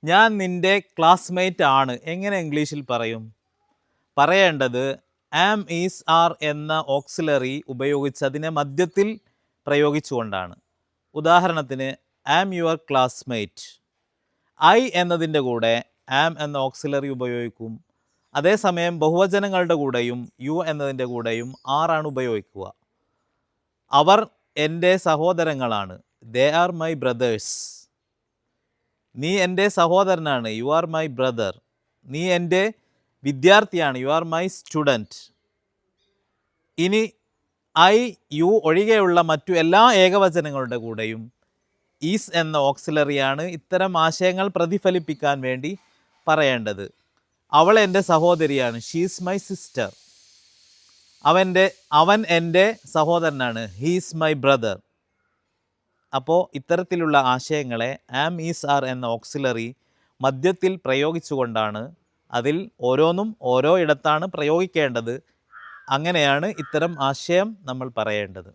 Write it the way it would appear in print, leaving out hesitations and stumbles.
ഞാൻ നിൻ്റെ ക്ലാസ്മേറ്റ് ആണ് എങ്ങനെ ഇംഗ്ലീഷിൽ പറയും? പറയേണ്ടത് ആം, ഈസ്, ആർ എന്ന ഓക്സിലറി ഉപയോഗിച്ച് അതിനെ മധ്യത്തിൽ പ്രയോഗിച്ചുകൊണ്ടാണ്. ഉദാഹരണത്തിന് ആം യുവർ ക്ലാസ്മേറ്റ്. ഐ എന്നതിൻ്റെ കൂടെ ആം എന്ന ഓക്സിലറി ഉപയോഗിക്കും. അതേസമയം ബഹുവചനങ്ങളുടെ കൂടെയും യു എന്നതിൻ്റെ കൂടെയും ആറാണ് ഉപയോഗിക്കുക. അവർ എൻ്റെ സഹോദരങ്ങളാണ്. They are my brothers. നീ എൻ്റെ സഹോദരനാണ്. You are my brother. നീ എൻ്റെ വിദ്യാർത്ഥിയാണ്. You are my student. ഇനി ഐ, യു ഒഴികെയുള്ള മറ്റു എല്ലാ ഏകവചനങ്ങളുടെ കൂടെയും ഈസ് എന്ന ഓക്സിലറിയാണ് ഇത്തരം ആശയങ്ങൾ പ്രതിഫലിപ്പിക്കാൻ വേണ്ടി പറയേണ്ടത്. അവൾ എൻ്റെ സഹോദരിയാണ്. She's my sister. അവൻ എൻ്റെ സഹോദരനാണ്. He's my brother. അപ്പോൾ ഇത്തരത്തിലുള്ള ആശയങ്ങളെ ആം, ഈസ്, ആർ എന്ന ഓക്സിലറി മധ്യത്തിൽ പ്രയോഗിച്ചുകൊണ്ടാണ്, അതിൽ ഓരോന്നും ഓരോ ഇടത്താണ് പ്രയോഗിക്കേണ്ടത്. അങ്ങനെയാണ് ഇത്തരം ആശയം നമ്മൾ പറയേണ്ടത്.